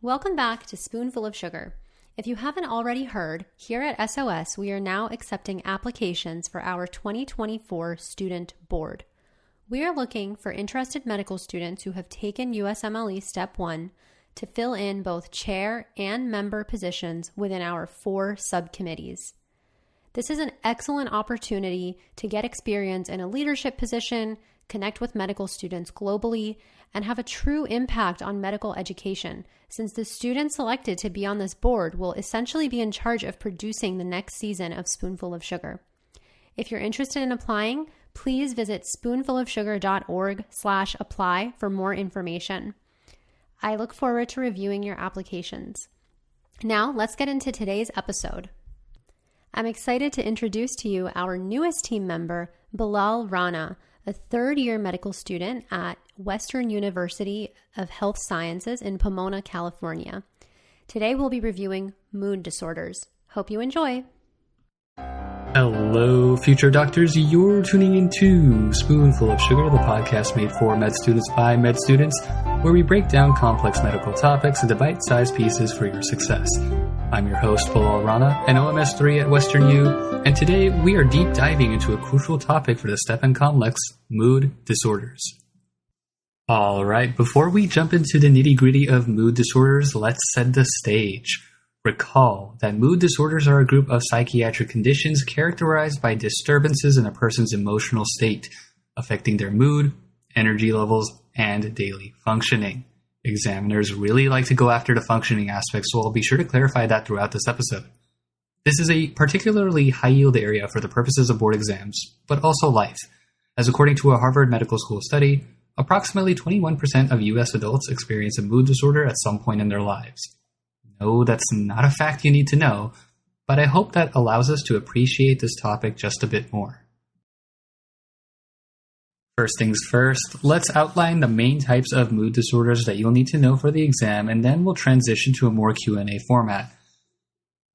Welcome back to Spoonful of Sugar. If you haven't already heard, here at SOS, we are now accepting applications for our 2024 student board. We are looking for interested medical students who have taken USMLE Step 1 to fill in both chair and member positions within our 4 subcommittees. This is an excellent opportunity to get experience in a leadership position, connect with medical students globally, and have a true impact on medical education, since the students selected to be on this board will essentially be in charge of producing the next season of Spoonful of Sugar. If you're interested in applying, please visit spoonfulofsugar.org/apply for more information. I look forward to reviewing your applications. Now, let's get into today's episode. I'm excited to introduce to you our newest team member, Bilal Rana, a third-year medical student at Western University of Health Sciences in Pomona, California. Today we'll be reviewing mood disorders. Hope you enjoy. Hello, future doctors. You're tuning into Spoonful of Sugar, the podcast made for med students by med students, where we break down complex medical topics into bite-sized pieces for your success. I'm your host, Bilal Rana, an MS3 at Western U, and today we are deep diving into a crucial topic for the STEP and complex, mood disorders. Alright, before we jump into the nitty-gritty of mood disorders, let's set the stage. Recall that mood disorders are a group of psychiatric conditions characterized by disturbances in a person's emotional state, affecting their mood, energy levels, and daily functioning. Examiners really like to go after the functioning aspects, so I'll be sure to clarify that throughout this episode. This is a particularly high-yield area for the purposes of board exams, but also life, as according to a Harvard Medical School study, approximately 21% of U.S. adults experience a mood disorder at some point in their lives. No, that's not a fact you need to know, but I hope that allows us to appreciate this topic just a bit more. First things first, let's outline the main types of mood disorders that you'll need to know for the exam, and then we'll transition to a more Q&A format.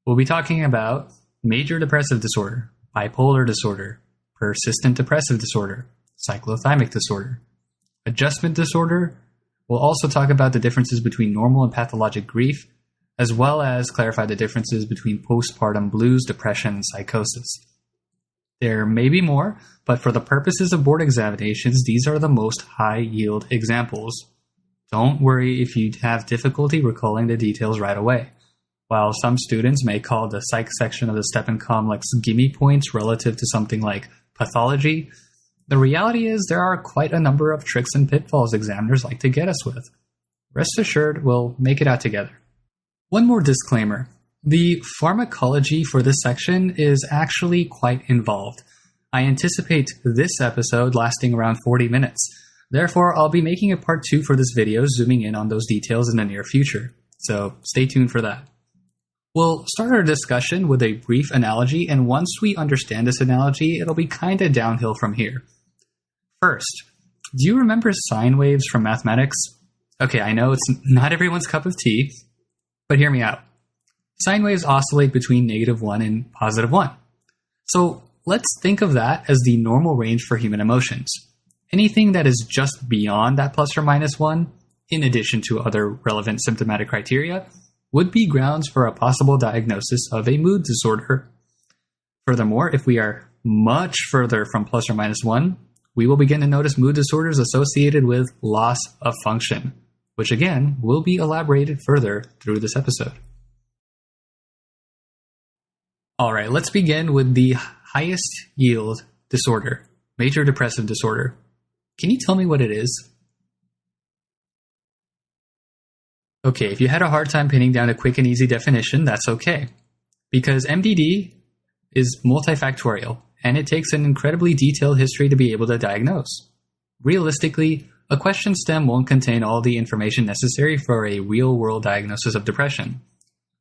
We'll be talking about Major Depressive Disorder, Bipolar Disorder, Persistent Depressive Disorder, Cyclothymic Disorder, Adjustment Disorder. We'll also talk about the differences between normal and pathologic grief, as well as clarify the differences between postpartum blues, depression, and psychosis. There may be more, but for the purposes of board examinations, these are the most high-yield examples. Don't worry if you have difficulty recalling the details right away. While some students may call the psych section of the STEP and complex gimme points relative to something like pathology, the reality is there are quite a number of tricks and pitfalls examiners like to get us with. Rest assured, we'll make it out together. One more disclaimer. The pharmacology for this section is actually quite involved. I anticipate this episode lasting around 40 minutes. Therefore, I'll be making a part 2 for this video, zooming in on those details in the near future. So stay tuned for that. We'll start our discussion with a brief analogy, and once we understand this analogy, it'll be kinda downhill from here. First, do you remember sine waves from mathematics? Okay, I know it's not everyone's cup of tea, but hear me out. Sine waves oscillate between -1 and +1. So let's think of that as the normal range for human emotions. Anything that is just beyond that ±1, in addition to other relevant symptomatic criteria, would be grounds for a possible diagnosis of a mood disorder. Furthermore, if we are much further from ±1, we will begin to notice mood disorders associated with loss of function, which again will be elaborated further through this episode. Alright, let's begin with the highest yield disorder, Major Depressive Disorder. Can you tell me what it is? Okay, if you had a hard time pinning down a quick and easy definition, that's okay. Because MDD is multifactorial, and it takes an incredibly detailed history to be able to diagnose. Realistically, a question stem won't contain all the information necessary for a real-world diagnosis of depression.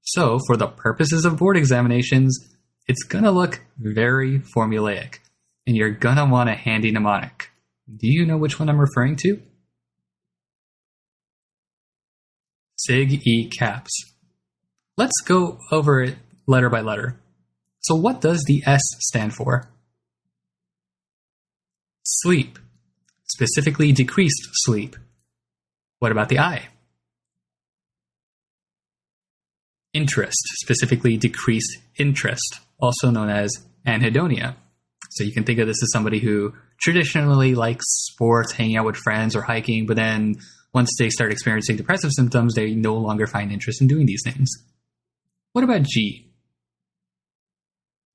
So, for the purposes of board examinations, it's gonna look very formulaic, and you're gonna want a handy mnemonic. Do you know which one I'm referring to? SIG-E caps. Let's go over it letter by letter. So what does the S stand for? Sleep. Specifically decreased sleep. What about the I? interest, specifically decreased interest, also known as anhedonia. So you can think of this as somebody who traditionally likes sports, hanging out with friends, or hiking, but then once they start experiencing depressive symptoms, they no longer find interest in doing these things. What about G?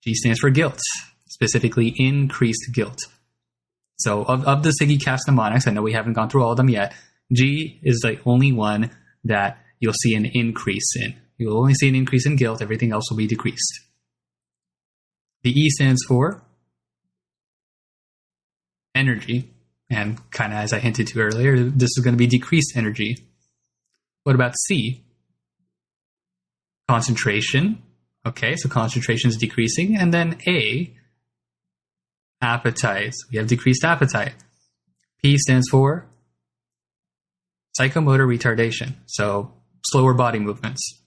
G stands for guilt, specifically increased guilt. So of the Siggy CAPS mnemonics, I know we haven't gone through all of them yet, G is the only one that you'll see an increase in. You'll only see an increase in guilt. Everything else will be decreased. The E stands for energy. And kind of as I hinted to earlier, this is going to be decreased energy. What about C? Concentration. Okay, so concentration is decreasing. And then A, appetite. We have decreased appetite. P stands for psychomotor retardation, so slower body movements.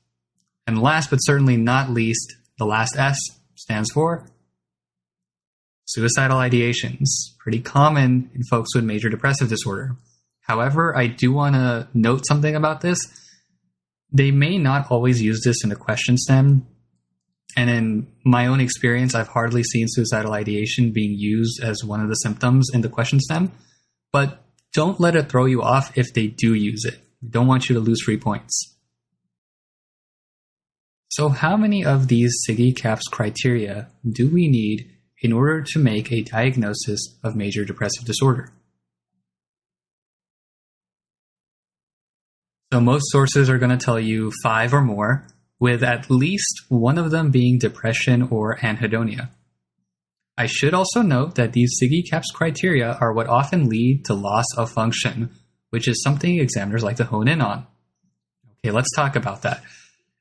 And last but certainly not least, the last S stands for suicidal ideations. Pretty common in folks with major depressive disorder. However, I do want to note something about this. They may not always use this in the question stem. And in my own experience, I've hardly seen suicidal ideation being used as one of the symptoms in the question stem. But don't let it throw you off if they do use it. We don't want you to lose free points. So how many of these Siggy CAPS criteria do we need in order to make a diagnosis of major depressive disorder? So most sources are going to tell you 5 or more, with at least one of them being depression or anhedonia. I should also note that these Siggy CAPS criteria are what often lead to loss of function, which is something examiners like to hone in on. Okay, let's talk about that.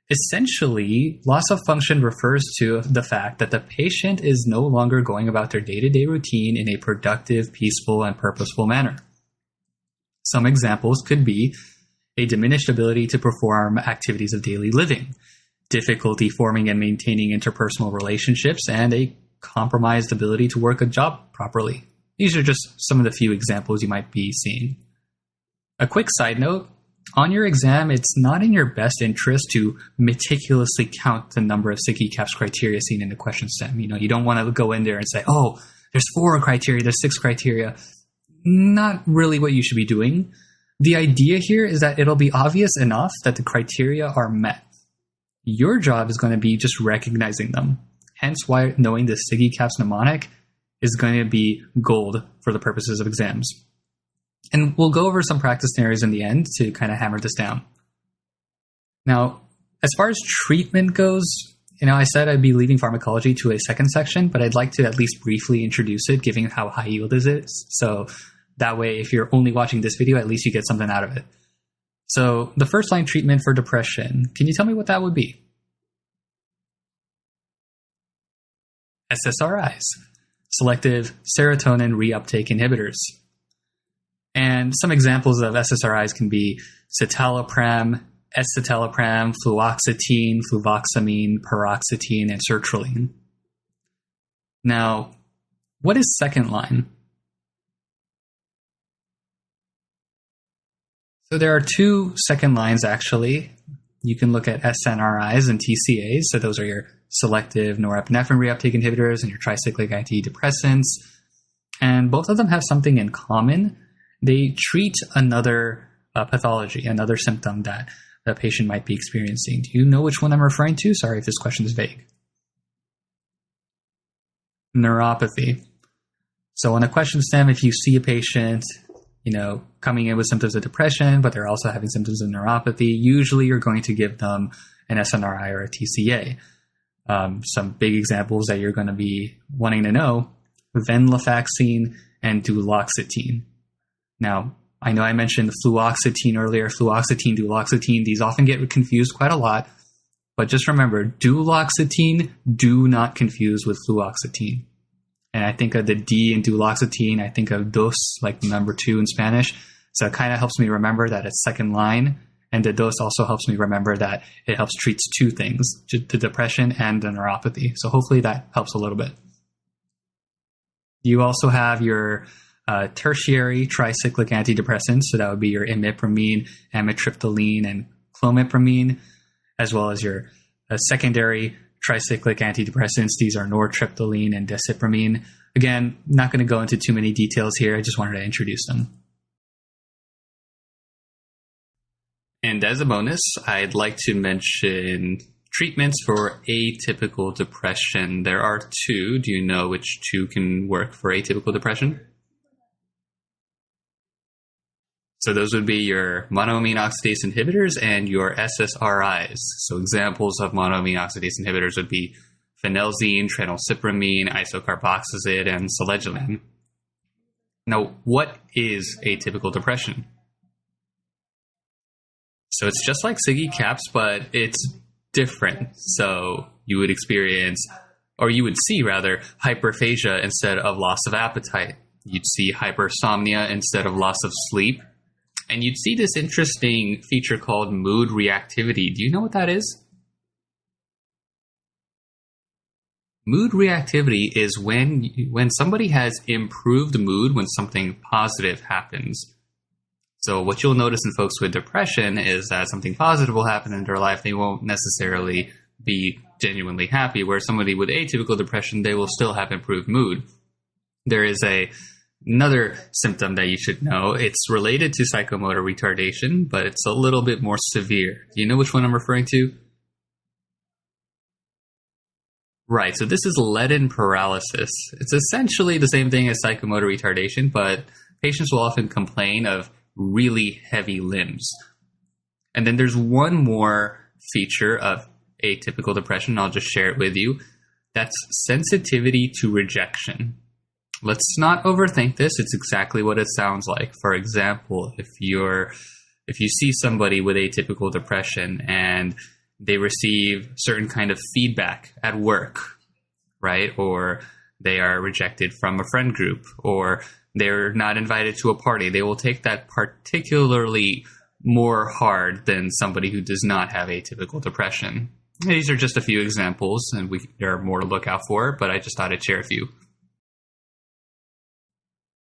Essentially, loss of function refers to the fact that the patient is no longer going about their day-to-day routine in a productive, peaceful, and purposeful manner. Some examples could be a diminished ability to perform activities of daily living, difficulty forming and maintaining interpersonal relationships, and a compromised ability to work a job properly. These are just some of the few examples you might be seeing. A quick side note, on your exam, it's not in your best interest to meticulously count the number of Siggy CAPS criteria seen in the question stem. You don't want to go in there and say, oh, there's 4 criteria, there's 6 criteria. Not really what you should be doing. The idea here is that it'll be obvious enough that the criteria are met. Your job is going to be just recognizing them. Hence why knowing the Siggy CAPS mnemonic is going to be gold for the purposes of exams. And we'll go over some practice scenarios in the end to kind of hammer this down. Now, as far as treatment goes, I said I'd be leaving pharmacology to a second section, but I'd like to at least briefly introduce it, given how high yield it is. So that way, if you're only watching this video, at least you get something out of it. So the first line treatment for depression, can you tell me what that would be? SSRIs, selective serotonin reuptake inhibitors. And some examples of SSRIs can be citalopram, escitalopram, fluoxetine, fluvoxamine, paroxetine, and sertraline. Now, what is second line? So there are 2 second lines, actually. You can look at SNRIs and TCAs. So those are your selective norepinephrine reuptake inhibitors and your tricyclic antidepressants. And both of them have something in common. They treat another pathology, another symptom that the patient might be experiencing. Do you know which one I'm referring to? Sorry if this question is vague. Neuropathy. So on a question stem, if you see a patient, coming in with symptoms of depression, but they're also having symptoms of neuropathy, usually you're going to give them an SNRI or a TCA. Some big examples that you're going to be wanting to know, venlafaxine and duloxetine. Now, I know I mentioned fluoxetine earlier, fluoxetine, duloxetine. These often get confused quite a lot, but just remember, duloxetine, do not confuse with fluoxetine. And I think of the D in duloxetine, I think of dos, like the number 2 in Spanish. So it kind of helps me remember that it's second line. And the dos also helps me remember that it helps treat 2 things, the depression and the neuropathy. So hopefully that helps a little bit. You also have your tertiary tricyclic antidepressants. So that would be your imipramine, amitriptyline, and clomipramine, as well as your secondary tricyclic antidepressants. These are nortriptyline and desipramine. Again, not going to go into too many details here. I just wanted to introduce them. And as a bonus, I'd like to mention treatments for atypical depression. There are two. Do you know which two can work for atypical depression? So those would be your monoamine oxidase inhibitors and your SSRIs. So examples of monoamine oxidase inhibitors would be phenelzine, tranylcypramine, isocarboxazid, and selegiline. Now, what is atypical depression? So it's just like Siggy Caps, but it's different. So you would experience, or you would see rather, hyperphagia instead of loss of appetite. You'd see hypersomnia instead of loss of sleep. And you'd see this interesting feature called mood reactivity. Do you know what that is? Mood reactivity is when somebody has improved mood when something positive happens. So what you'll notice in folks with depression is that something positive will happen in their life. They won't necessarily be genuinely happy, where somebody with atypical depression, they will still have improved mood. There is another symptom that you should know. It's related to psychomotor retardation, but it's a little bit more severe. Do you know which one I'm referring to? Right, so this is leaden paralysis. It's essentially the same thing as psychomotor retardation, but patients will often complain of really heavy limbs. And then there's one more feature of atypical depression, I'll just share it with you. That's sensitivity to rejection. Let's not overthink this. It's exactly what it sounds like. For example, if you see somebody with atypical depression and they receive certain kind of feedback at work, right? Or they are rejected from a friend group, or they're not invited to a party, they will take that particularly more hard than somebody who does not have atypical depression. These are just a few examples, and there are more to look out for, but I just thought I'd share a few.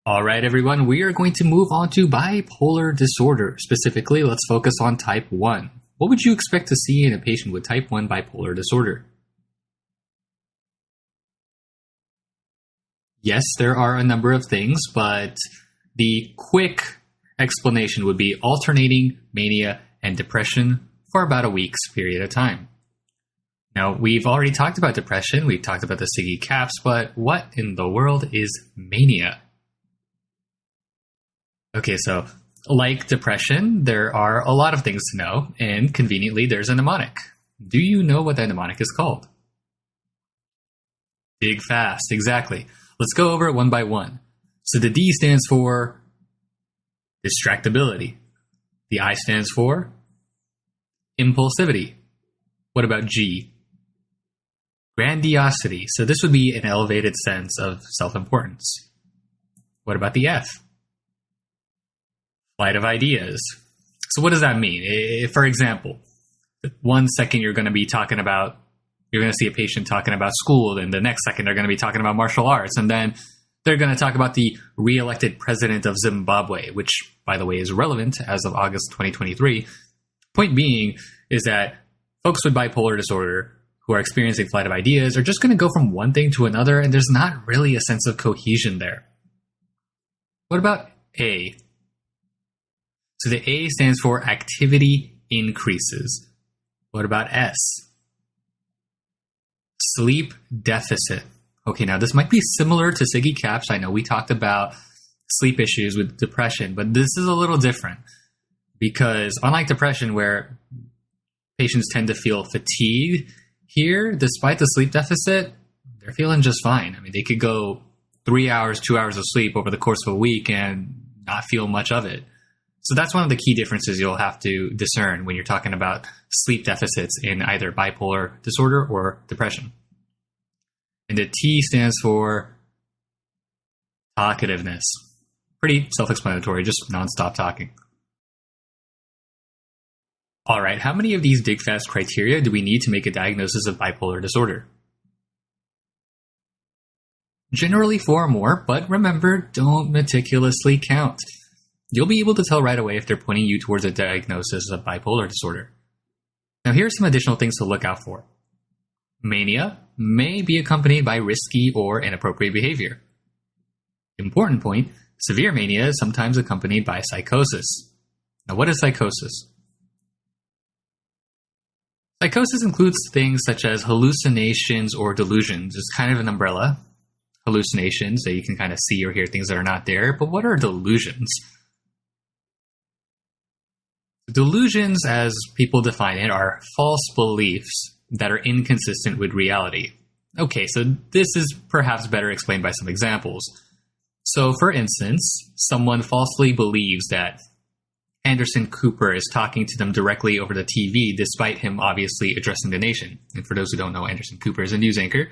All right, everyone, we are going to move on to bipolar disorder. Specifically, let's focus on type 1. What would you expect to see in a patient with type 1 bipolar disorder? Yes, there are a number of things, but the quick explanation would be alternating mania and depression for about a week's period of time. Now, we've already talked about depression, we've talked about the Siggy Caps, but what in the world is mania? Okay, so like depression, there are a lot of things to know, and conveniently, there's a mnemonic. Do you know what that mnemonic is called? Dig fast, exactly. Let's go over it one by one. So the D stands for distractibility. The I stands for impulsivity. What about G? Grandiosity. So this would be an elevated sense of self-importance. What about the F? Flight of ideas. So what does that mean? For example, 1 second you're going to see a patient talking about school, and the next second they're going to be talking about martial arts, and then they're going to talk about the re-elected president of Zimbabwe, which, by the way, is relevant as of August 2023. Point being is that folks with bipolar disorder who are experiencing flight of ideas are just going to go from one thing to another, and there's not really a sense of cohesion there. What about A? So the A stands for activity increases. What about S? Sleep deficit. Okay, now this might be similar to Siggy Caps. I know we talked about sleep issues with depression, but this is a little different because unlike depression where patients tend to feel fatigued, here, despite the sleep deficit, they're feeling just fine. I mean, they could go 3 hours, 2 hours of sleep over the course of a week and not feel much of it. So that's one of the key differences you'll have to discern when you're talking about sleep deficits in either bipolar disorder or depression. And the T stands for talkativeness. Pretty self-explanatory, just nonstop talking. All right, how many of these dig fast criteria do we need to make a diagnosis of bipolar disorder? Generally 4 or more, but remember, don't meticulously count. You'll be able to tell right away if they're pointing you towards a diagnosis of bipolar disorder. Now, here are some additional things to look out for. Mania may be accompanied by risky or inappropriate behavior. Important point, severe mania is sometimes accompanied by psychosis. Now, what is psychosis? Psychosis includes things such as hallucinations or delusions. It's kind of an umbrella. Hallucinations, that you can kind of see or hear things that are not there. But what are delusions? Delusions, as people define it, are false beliefs that are inconsistent with reality. Okay, so this is perhaps better explained by some examples. So, for instance, someone falsely believes that Anderson Cooper is talking to them directly over the TV, despite him obviously addressing the nation. And for those who don't know, Anderson Cooper is a news anchor.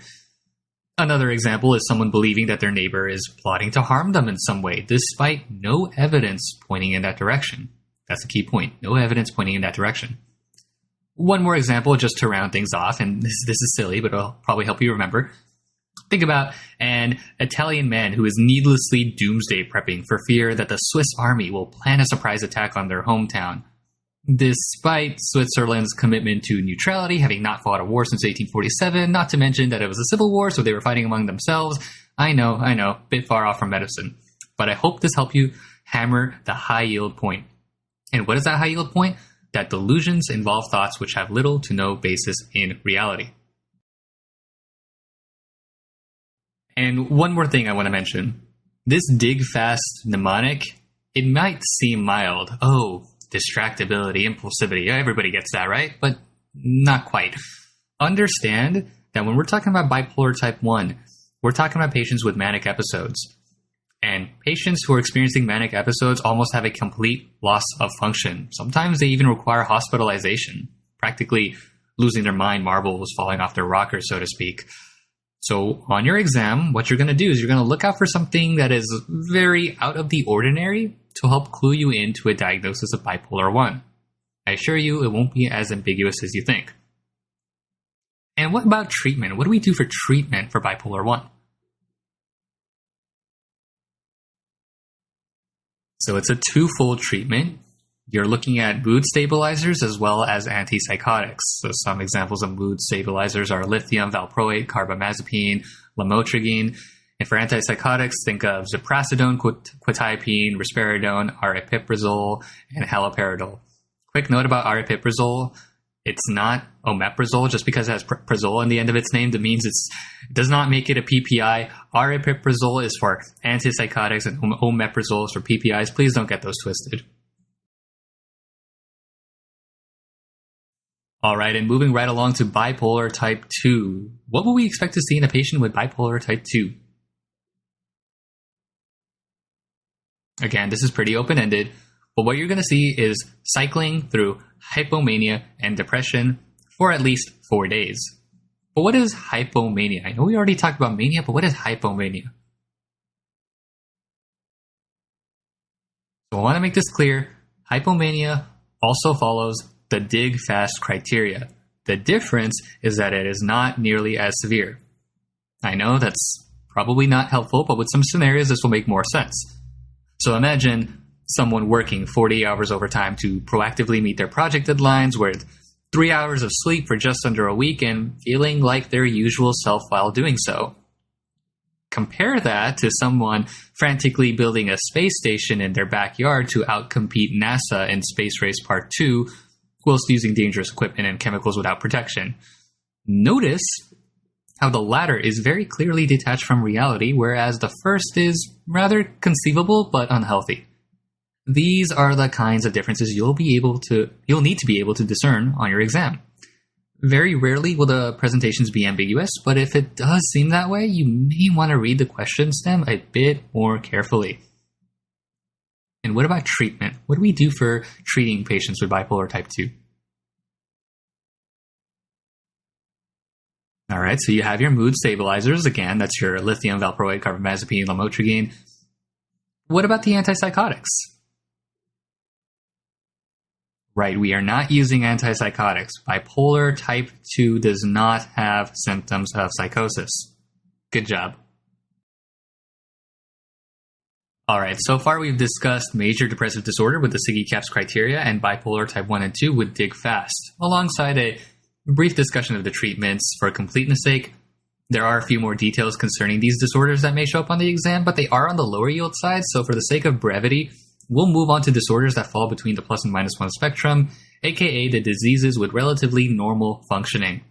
Another example is someone believing that their neighbor is plotting to harm them in some way, despite no evidence pointing in that direction. That's the key point. No evidence pointing in that direction. One more example, just to round things off, and this is silly, but it'll probably help you remember. Think about an Italian man who is needlessly doomsday prepping for fear that the Swiss army will plan a surprise attack on their hometown. Despite Switzerland's commitment to neutrality, having not fought a war since 1847, not to mention that it was a civil war, so they were fighting among themselves. I know, bit far off from medicine. But I hope this helped you hammer the high yield point. And what is that high yield point? That delusions involve thoughts which have little to no basis in reality. And one more thing I want to mention. This dig fast mnemonic, it might seem mild. Oh, distractibility, impulsivity. Everybody gets that, right? But not quite. Understand that when we're talking about bipolar type 1, we're talking about patients with manic episodes. And patients who are experiencing manic episodes almost have a complete loss of function. Sometimes they even require hospitalization, practically losing their mind, marbles falling off their rocker, so to speak. So on your exam, what you're going to do is you're going to look out for something that is very out of the ordinary to help clue you into a diagnosis of bipolar 1. I assure you it won't be as ambiguous as you think. And what about treatment? What do we do for treatment for bipolar 1? So it's a twofold treatment. You're looking at mood stabilizers as well as antipsychotics. So some examples of mood stabilizers are lithium, valproate, carbamazepine, lamotrigine. And for antipsychotics, think of ziprasidone, quetiapine, risperidone, aripiprazole, and haloperidol. Quick note about aripiprazole. It's not omeprazole. Just because it has prazole in the end of its name, that means it does not make it a PPI. Aripiprazole is for antipsychotics and omeprazole is for PPIs. Please don't get those twisted. All right, and moving right along to bipolar type 2. What will we expect to see in a patient with bipolar type 2? Again, this is pretty open-ended, but what you're going to see is cycling through hypomania and depression for at least 4 days. But what is hypomania? I know we already talked about mania, but what is hypomania? So I want to make this clear. Hypomania also follows the dig fast criteria. The difference is that it is not nearly as severe. I know that's probably not helpful, but with some scenarios this will make more sense. So imagine someone working 40 hours overtime to proactively meet their project deadlines with 3 hours of sleep for just under a week and feeling like their usual self while doing so. Compare that to someone frantically building a space station in their backyard to outcompete NASA in Space Race Part 2 whilst using dangerous equipment and chemicals without protection. Notice how the latter is very clearly detached from reality, whereas the first is rather conceivable but unhealthy. These are the kinds of differences you'll need to be able to discern on your exam. Very rarely will the presentations be ambiguous, but if it does seem that way, you may want to read the question stem a bit more carefully. And what about treatment? What do we do for treating patients with bipolar type 2? All right, so you have your mood stabilizers. Again, that's your lithium, valproate, carbamazepine, lamotrigine. What about the antipsychotics? Right, we are not using antipsychotics. Bipolar type 2 does not have symptoms of psychosis. Good job. All right, so far we've discussed major depressive disorder with the SIGE-CAPS criteria and bipolar type 1 and 2 with dig fast, alongside a brief discussion of the treatments. For completeness sake, there are a few more details concerning these disorders that may show up on the exam, but they are on the lower yield side, so for the sake of brevity, we'll move on to disorders that fall between the plus and minus 1 spectrum, aka the diseases with relatively normal functioning.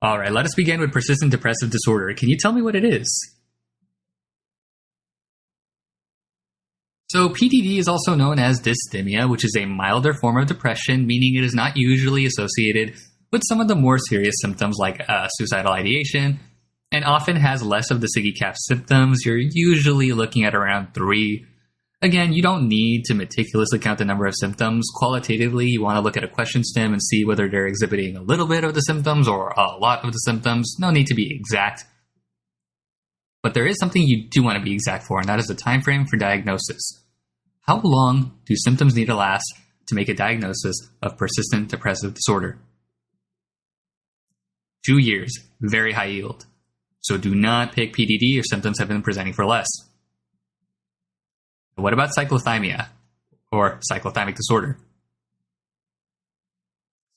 All right, let us begin with persistent depressive disorder. Can you tell me what it is? So PDD is also known as dysthymia, which is a milder form of depression, meaning it is not usually associated with some of the more serious symptoms like suicidal ideation, and often has less of the SIGE-CAPS symptoms. You're usually looking at around 3. Again, you don't need to meticulously count the number of symptoms. Qualitatively, you want to look at a question stem and see whether they're exhibiting a little bit of the symptoms or a lot of the symptoms. No need to be exact. But there is something you do want to be exact for, and that is the time frame for diagnosis. How long do symptoms need to last to make a diagnosis of persistent depressive disorder? 2 years, very high yield. So do not pick PDD if symptoms have been presenting for less. What about cyclothymia or cyclothymic disorder?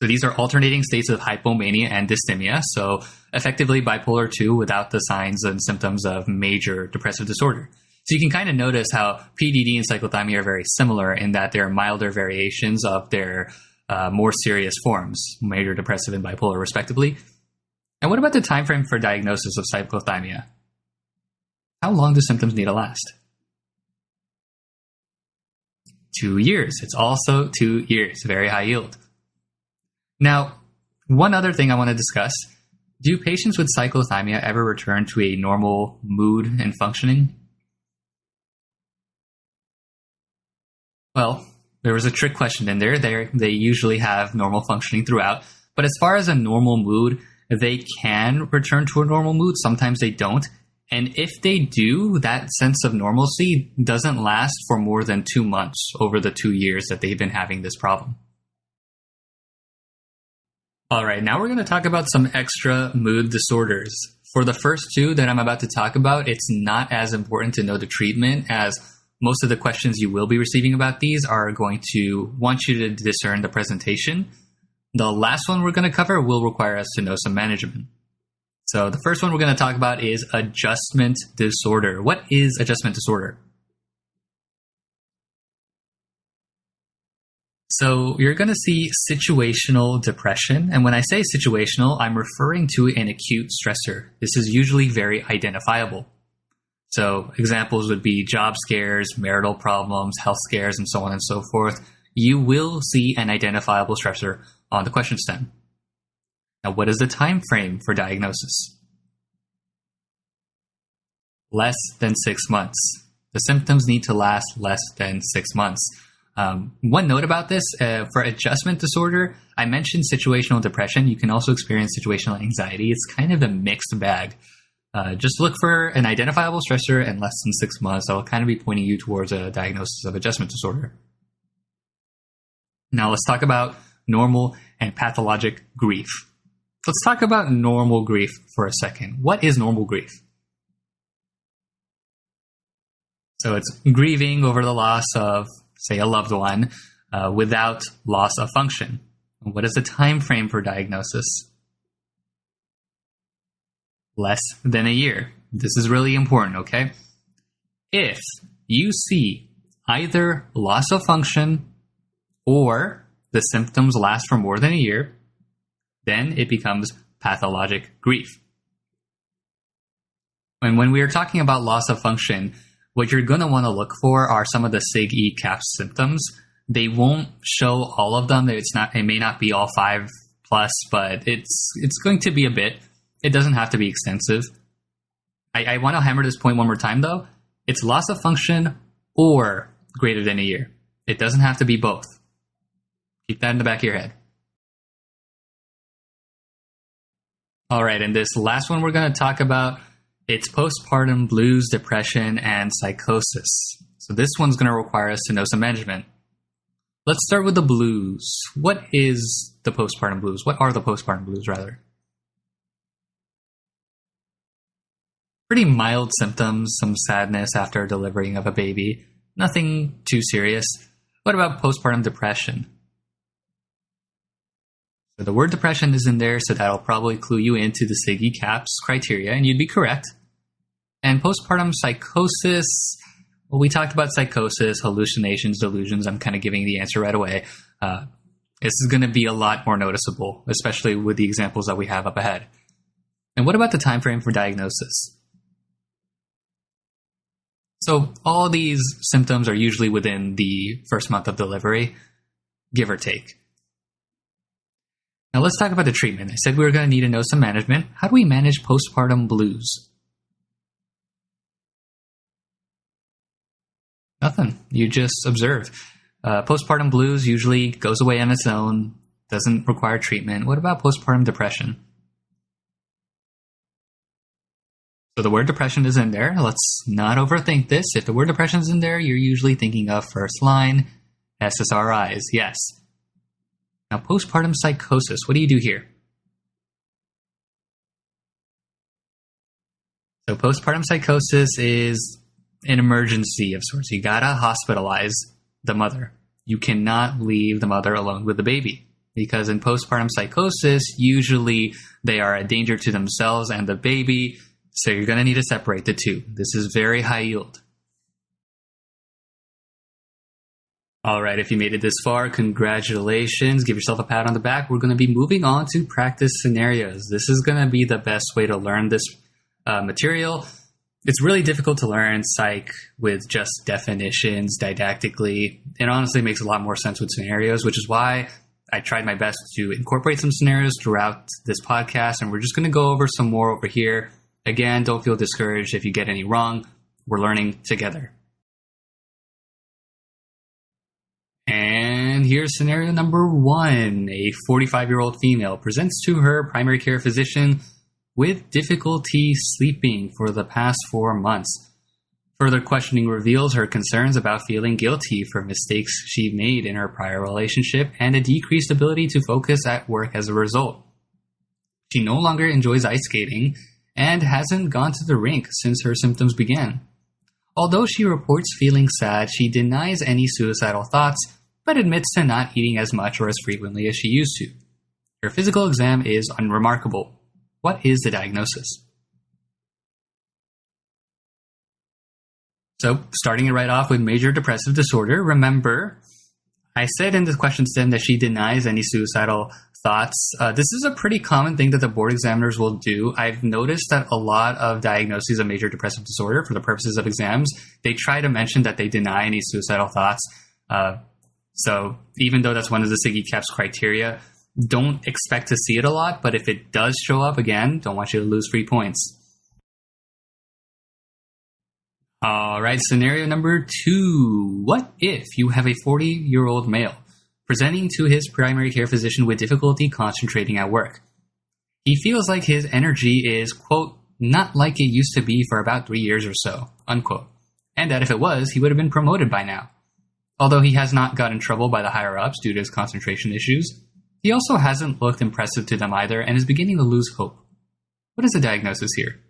So these are alternating states of hypomania and dysthymia, so effectively bipolar 2 without the signs and symptoms of major depressive disorder. So you can kind of notice how PDD and cyclothymia are very similar in that they're milder variations of their more serious forms, major depressive and bipolar respectively. And what about the time frame for diagnosis of cyclothymia? How long do symptoms need to last? 2 years. It's also 2 years, very high yield. Now, one other thing I want to discuss, do patients with cyclothymia ever return to a normal mood and functioning? Well, there was a trick question in there. They usually have normal functioning throughout, but as far as a normal mood, they can return to a normal mood. Sometimes they don't. And if they do, that sense of normalcy doesn't last for more than 2 months over the 2 years that they've been having this problem. All right, now we're going to talk about some extra mood disorders. For the first 2 that I'm about to talk about, it's not as important to know the treatment, as most of the questions you will be receiving about these are going to want you to discern the presentation. The last one we're going to cover will require us to know some management. So the first one we're going to talk about is adjustment disorder. What is adjustment disorder? So you're going to see situational depression. And when I say situational, I'm referring to an acute stressor. This is usually very identifiable. So examples would be job scares, marital problems, health scares, and so on and so forth. You will see an identifiable stressor on the question stem. Now, what is the time frame for diagnosis? Less than 6 months. The symptoms need to last less than 6 months. One note about this, for adjustment disorder, I mentioned situational depression. You can also experience situational anxiety. It's kind of a mixed bag. Just look for an identifiable stressor and less than 6 months. That will kind of be pointing you towards a diagnosis of adjustment disorder. Now let's talk about normal and pathologic grief. Let's talk about normal grief for a second. What is normal grief? So it's grieving over the loss of, say, a loved one without loss of function. What is the time frame for diagnosis? Less than a year. This is really important, okay? If you see either loss of function or the symptoms last for more than a year, then it becomes pathologic grief. And when we are talking about loss of function, what you're going to want to look for are some of the SIGE-CAPS symptoms. They won't show all of them. It may not be all 5+, but it's going to be a bit. It doesn't have to be extensive. I want to hammer this point one more time, though. It's loss of function or greater than a year. It doesn't have to be both. Keep that in the back of your head. All right, and this last one we're going to talk about, it's postpartum blues, depression, and psychosis. So this one's going to require us to know some management. Let's start with the blues. What is the postpartum blues? What are the postpartum blues, rather? Pretty mild symptoms, some sadness after delivering of a baby. Nothing too serious. What about postpartum depression? So the word depression is in there, so that'll probably clue you into the Siggy CAPS criteria, and you'd be correct. And postpartum psychosis, well, we talked about psychosis, hallucinations, delusions. I'm kind of giving the answer right away. This is going to be a lot more noticeable, especially with the examples that we have up ahead. And what about the time frame for diagnosis? So all these symptoms are usually within the first month of delivery, give or take. Now let's talk about the treatment. I said we were going to need to know some management. How do we manage postpartum blues? Nothing. You just observe. Postpartum blues usually goes away on its own, doesn't require treatment. What about postpartum depression? So the word depression is in there. Let's not overthink this. If the word depression is in there, you're usually thinking of first line, SSRIs. Yes. Now, postpartum psychosis. What do you do here? So postpartum psychosis is an emergency of sorts. You gotta hospitalize the mother. You cannot leave the mother alone with the baby, because in postpartum psychosis, usually they are a danger to themselves and the baby, so you're going to need to separate the two. This is very high yield. All right, if you made it this far, congratulations. Give yourself a pat on the back. We're going to be moving on to practice scenarios. This is going to be the best way to learn this material. It's really difficult to learn psych with just definitions didactically. It honestly makes a lot more sense with scenarios, which is why I tried my best to incorporate some scenarios throughout this podcast, and we're just going to go over some more over here. Again, don't feel discouraged if you get any wrong. We're learning together. And here's scenario number 1. A 45-year-old female presents to her primary care physician with difficulty sleeping for the past 4 months. Further questioning reveals her concerns about feeling guilty for mistakes she made in her prior relationship and a decreased ability to focus at work as a result. She no longer enjoys ice skating and hasn't gone to the rink since her symptoms began. Although she reports feeling sad, she denies any suicidal thoughts, but admits to not eating as much or as frequently as she used to. Her physical exam is unremarkable. What is the diagnosis? So, starting it right off with major depressive disorder, remember, I said in the question stem that she denies any suicidal thoughts. This is a pretty common thing that the board examiners will do. I've noticed that a lot of diagnoses of major depressive disorder, for the purposes of exams, they try to mention that they deny any suicidal thoughts. So even though that's one of the Siggy CAPS criteria, don't expect to see it a lot, but if it does show up again, don't want you to lose 3 points. All right, scenario number 2. What if you have a 40-year-old male presenting to his primary care physician with difficulty concentrating at work? He feels like his energy is, quote, not like it used to be for about 3 years or so, unquote, and that if it was, he would have been promoted by now. Although he has not got in trouble by the higher-ups due to his concentration issues, he also hasn't looked impressive to them either and is beginning to lose hope. What is the diagnosis here?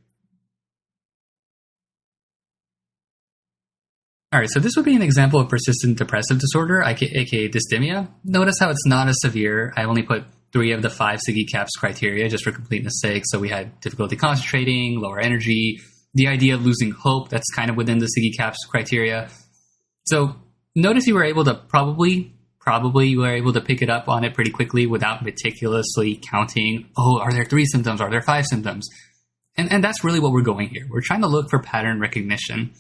All right, so this would be an example of persistent depressive disorder, aka dysthymia. Notice how it's not as severe. I only put 3 of the 5 Siggy CAPS criteria just for completeness sake. So we had difficulty concentrating, lower energy, the idea of losing hope, that's kind of within the Siggy CAPS criteria. So notice you were able to probably you were able to pick it up on it pretty quickly without meticulously counting, oh, are there 3 symptoms? Are there 5 symptoms? And that's really what we're going here. We're trying to look for pattern recognition.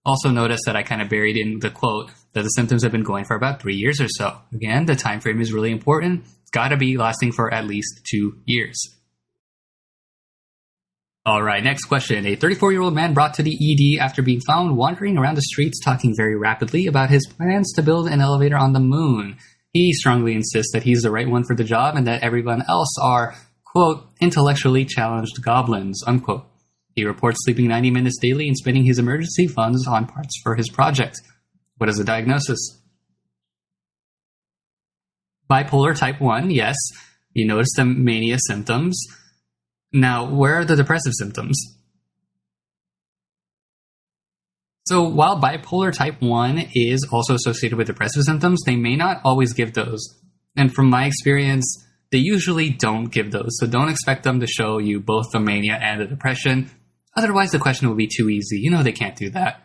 Also notice that I kind of buried in the quote that the symptoms have been going for about 3 years or so. Again, the time frame is really important. It's got to be lasting for at least 2 years. All right, next question. A 34-year-old man brought to the ED after being found wandering around the streets talking very rapidly about his plans to build an elevator on the moon. He strongly insists that he's the right one for the job and that everyone else are, quote, intellectually challenged goblins, unquote. He reports sleeping 90 minutes daily and spending his emergency funds on parts for his project. What is the diagnosis? Bipolar type 1, yes. You notice the mania symptoms. Now, where are the depressive symptoms? So while bipolar type 1 is also associated with depressive symptoms, they may not always give those. And from my experience, they usually don't give those. So don't expect them to show you both the mania and the depression. Otherwise, the question will be too easy. You know they can't do that.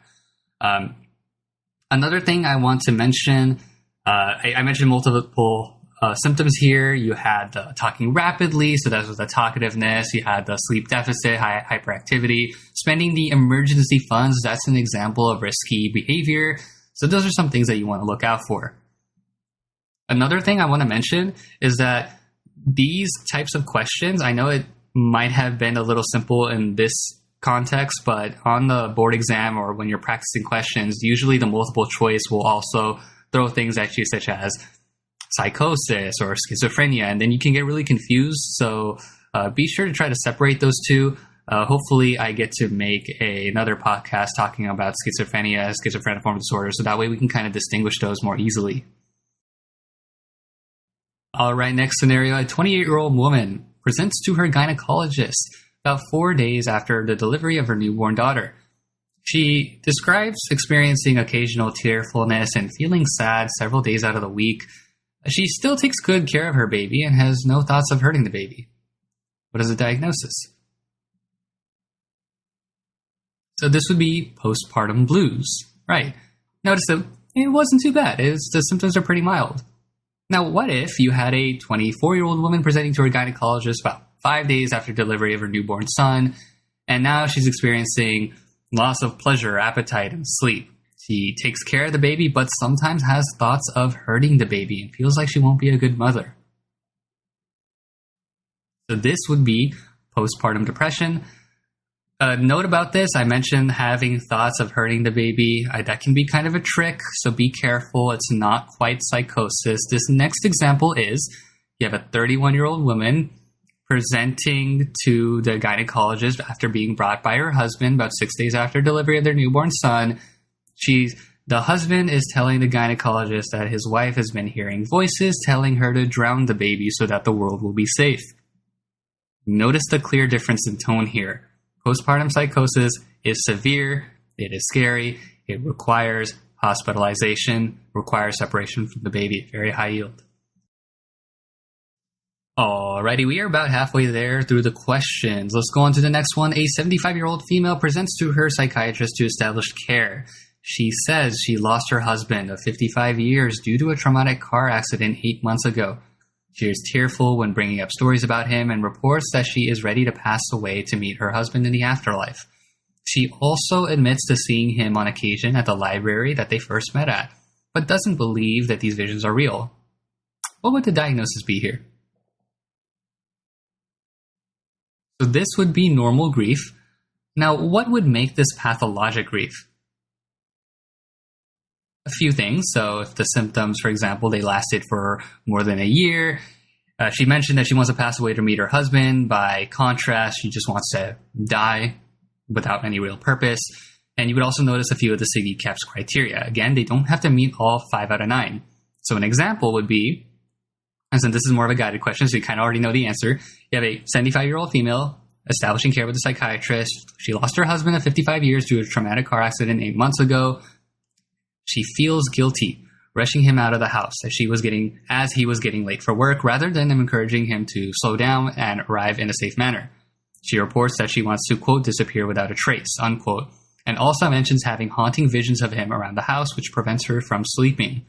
Another thing I want to mention, I mentioned multiple symptoms here. You had the talking rapidly, so that was the talkativeness. You had the sleep deficit, hyperactivity. Spending the emergency funds, that's an example of risky behavior. So those are some things that you want to look out for. Another thing I want to mention is that these types of questions, I know it might have been a little simple in this context, but on the board exam or when you're practicing questions, usually the multiple choice will also throw things at you such as psychosis or schizophrenia, and then you can get really confused. So be sure to try to separate those two. Hopefully I get to make another podcast talking about schizophrenia, schizophreniform disorder, so that way we can kind of distinguish those more easily. All right, next scenario. A 28-year-old woman presents to her gynecologist about 4 days after the delivery of her newborn daughter. She describes experiencing occasional tearfulness and feeling sad several days out of the week. She still takes good care of her baby and has no thoughts of hurting the baby. What is the diagnosis? So this would be postpartum blues. Right. Notice that it wasn't too bad. The symptoms are pretty mild. Now, what if you had a 24-year-old woman presenting to her gynecologist about 5 days after delivery of her newborn son, and now she's experiencing loss of pleasure, appetite, and sleep. She takes care of the baby, but sometimes has thoughts of hurting the baby and feels like she won't be a good mother. So this would be postpartum depression. A note about this, I mentioned having thoughts of hurting the baby. That can be kind of a trick, so be careful. It's not quite psychosis. This next example is you have a 31-year-old woman presenting to the gynecologist after being brought by her husband about 6 days after delivery of their newborn son. The husband is telling the gynecologist that his wife has been hearing voices telling her to drown the baby so that the world will be safe. Notice the clear difference in tone here. Postpartum psychosis is severe, it is scary, it requires hospitalization, requires separation from the baby at very high yield. Alrighty, we are about halfway there through the questions. Let's go on to the next one. A 75-year-old female presents to her psychiatrist to establish care. She says she lost her husband of 55 years due to a traumatic car accident 8 months ago. She is tearful when bringing up stories about him and reports that she is ready to pass away to meet her husband in the afterlife. She also admits to seeing him on occasion at the library that they first met at, but doesn't believe that these visions are real. What would the diagnosis be here? So this would be normal grief. Now, what would make this pathologic grief? A few things. So if the symptoms, for example, they lasted for more than a year, she mentioned that she wants to pass away to meet her husband. By contrast, she just wants to die without any real purpose. And you would also notice a few of the CDCAPS criteria. Again, they don't have to meet all 5 out of 9. So an example would be, and since this is more of a guided question, so you kind of already know the answer, you have a 75-year-old female establishing care with a psychiatrist. She lost her husband of 55 years due to a traumatic car accident 8 months ago. She feels guilty rushing him out of the house as he was getting late for work, rather than encouraging him to slow down and arrive in a safe manner. She reports that she wants to, quote, disappear without a trace, unquote, and also mentions having haunting visions of him around the house, which prevents her from sleeping.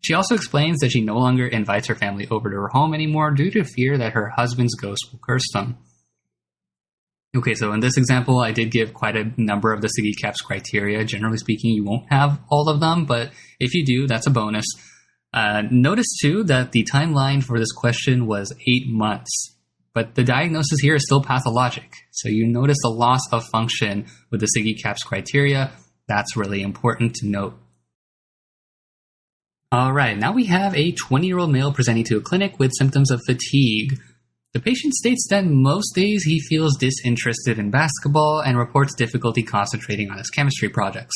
She also explains that she no longer invites her family over to her home anymore due to fear that her husband's ghost will curse them. Okay, so in this example, I did give quite a number of the CDCAPS criteria. Generally speaking, you won't have all of them, but if you do, that's a bonus. Notice, too, that the timeline for this question was 8 months, but the diagnosis here is still pathologic. So you notice a loss of function with the CDCAPS criteria. That's really important to note. All right, now we have a 20-year-old male presenting to a clinic with symptoms of fatigue. The patient states that most days he feels disinterested in basketball and reports difficulty concentrating on his chemistry projects.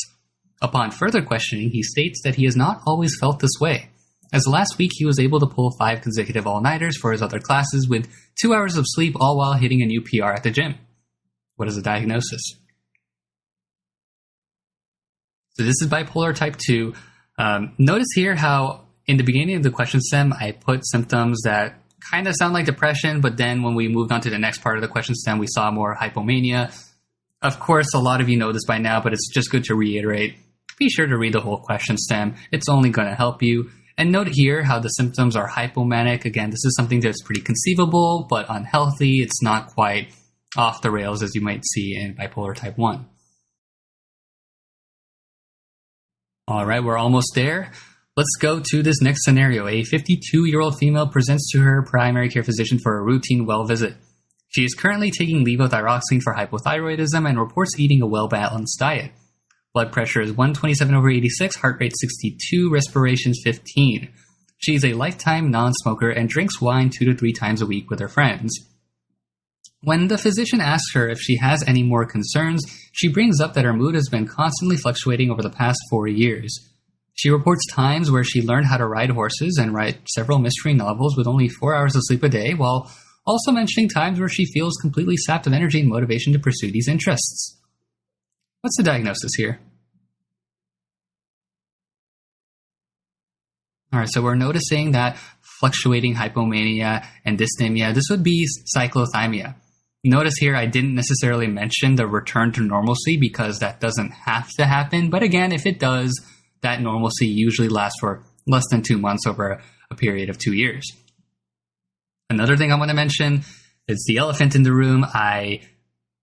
Upon further questioning, he states that he has not always felt this way, as last week he was able to pull 5 consecutive all-nighters for his other classes with 2 hours of sleep, all while hitting a new PR at the gym. What is the diagnosis? So this is bipolar type 2. Notice here how in the beginning of the question stem, I put symptoms that kind of sound like depression, but then when we moved on to the next part of the question stem, we saw more hypomania. Of course, a lot of you know this by now, but it's just good to reiterate. Be sure to read the whole question stem. It's only going to help you. And note here how the symptoms are hypomanic. Again, this is something that's pretty conceivable, but unhealthy. It's not quite off the rails as you might see in bipolar type 1. All right, we're almost there. Let's go to this next scenario. A 52-year-old female presents to her primary care physician for a routine well visit. She is currently taking levothyroxine for hypothyroidism and reports eating a well-balanced diet. Blood pressure is 127/86, heart rate 62, respirations 15. She is a lifetime non-smoker and drinks wine 2 to 3 times a week with her friends. When the physician asks her if she has any more concerns, she brings up that her mood has been constantly fluctuating over the past 4 years. She reports times where she learned how to ride horses and write several mystery novels with only 4 hours of sleep a day, while also mentioning times where she feels completely sapped of energy and motivation to pursue these interests. What's the diagnosis here? All right, so we're noticing that fluctuating hypomania and dysthymia, this would be cyclothymia. Notice here I didn't necessarily mention the return to normalcy because that doesn't have to happen. But again, if it does, that normalcy usually lasts for less than 2 months over a period of 2 years. Another thing I want to mention is the elephant in the room. I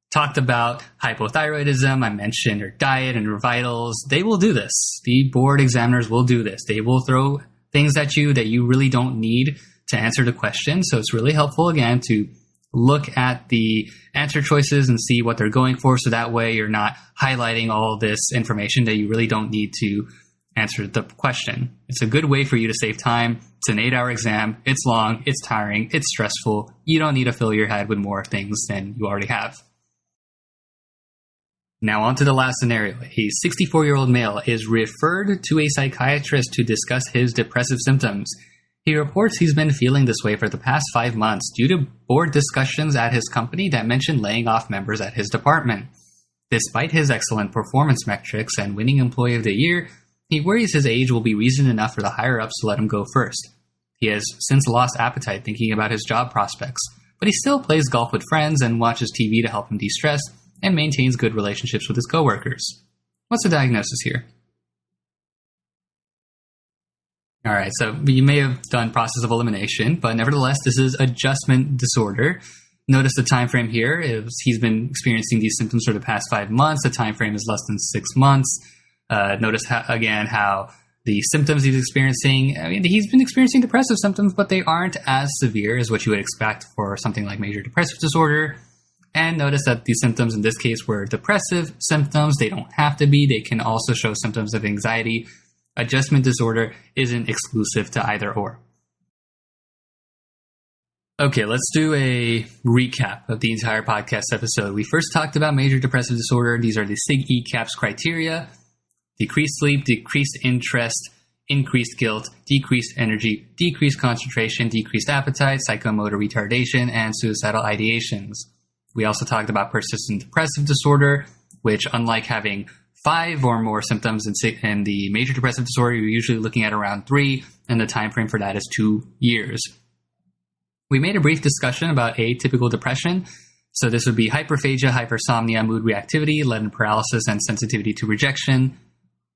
talked about hypothyroidism. I mentioned her diet and her vitals. They will do this. The board examiners will do this. They will throw things at you that you really don't need to answer the question. So it's really helpful, again, to look at the answer choices and see what they're going for. So that way you're not highlighting all this information that you really don't need to answer the question. It's a good way for you to save time. It's an 8-hour exam. It's long. It's tiring. It's stressful. You don't need to fill your head with more things than you already have. Now on to the last scenario. A 64-year-old male is referred to a psychiatrist to discuss his depressive symptoms. He reports he's been feeling this way for the past 5 months due to board discussions at his company that mentioned laying off members at his department. Despite his excellent performance metrics and winning Employee of the Year, he worries his age will be reason enough for the higher-ups to let him go first. He has since lost appetite thinking about his job prospects, but he still plays golf with friends and watches TV to help him de-stress and maintains good relationships with his coworkers. What's the diagnosis here? All right, so you may have done process of elimination, but nevertheless, this is adjustment disorder. Notice the time frame here is he's been experiencing these symptoms for the past 5 months. The time frame is less than 6 months. Notice how the symptoms he's experiencing, I mean, he's been experiencing depressive symptoms, but they aren't as severe as what you would expect for something like major depressive disorder. And notice that these symptoms in this case were depressive symptoms. They don't have to be. They can also show symptoms of anxiety. Adjustment disorder isn't exclusive to either or. Okay, let's do a recap of the entire podcast episode. We first talked about major depressive disorder. These are the SIG-E-CAPS criteria: decreased sleep, decreased interest, increased guilt, decreased energy, decreased concentration, decreased appetite, psychomotor retardation, and suicidal ideations. We also talked about persistent depressive disorder, which, unlike having 5 or more symptoms in the major depressive disorder, you're usually looking at around 3, and the time frame for that is 2 years. We made a brief discussion about atypical depression. So this would be hyperphagia, hypersomnia, mood reactivity, leaden paralysis, and sensitivity to rejection.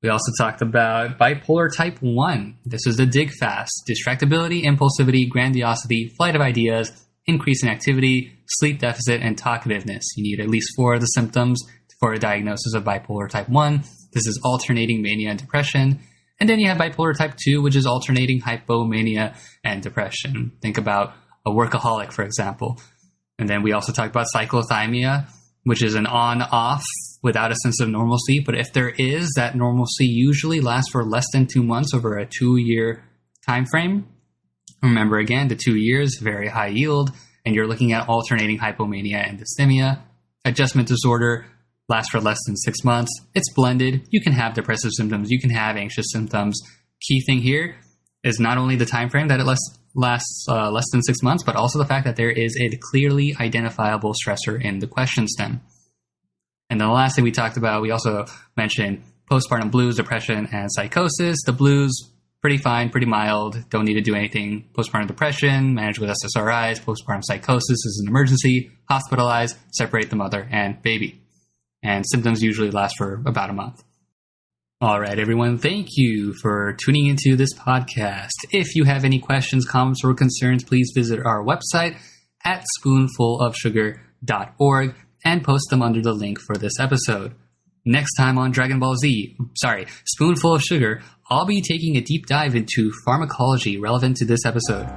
We also talked about bipolar type 1. This is the dig fast: distractibility, impulsivity, grandiosity, flight of ideas, increase in activity, sleep deficit, and talkativeness. You need at least 4 of the symptoms for a diagnosis of bipolar type 1. This is alternating mania and depression. And then you have bipolar type 2, which is alternating hypomania and depression. Think about a workaholic, for example. And then we also talked about cyclothymia, which is an on-off without a sense of normalcy. But if there is, that normalcy usually lasts for less than 2 months over a 2-year time frame. Remember, again, the 2 years, very high yield, and you're looking at alternating hypomania and dysthymia. Adjustment disorder lasts for less than 6 months. It's blended. You can have depressive symptoms. You can have anxious symptoms. Key thing here is not only the time frame that it lasts less than 6 months, but also the fact that there is a clearly identifiable stressor in the question stem. And then the last thing we talked about, we also mentioned Postpartum Blues, Depression, and Psychosis. The blues, pretty fine, pretty mild, don't need to do anything. Postpartum depression, managed with SSRIs. Postpartum psychosis is an emergency, hospitalized, separate the mother and baby. And symptoms usually last for about a month. All right, everyone, thank you for tuning into this podcast. If you have any questions, comments, or concerns, please visit our website at spoonfulofsugar.org and post them under the link for this episode. Next time on Spoonful of Sugar, I'll be taking a deep dive into pharmacology relevant to this episode.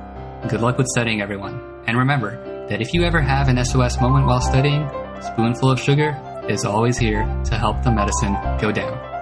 Good luck with studying, everyone. And remember that if you ever have an SOS moment while studying, Spoonful of Sugar is always here to help the medicine go down.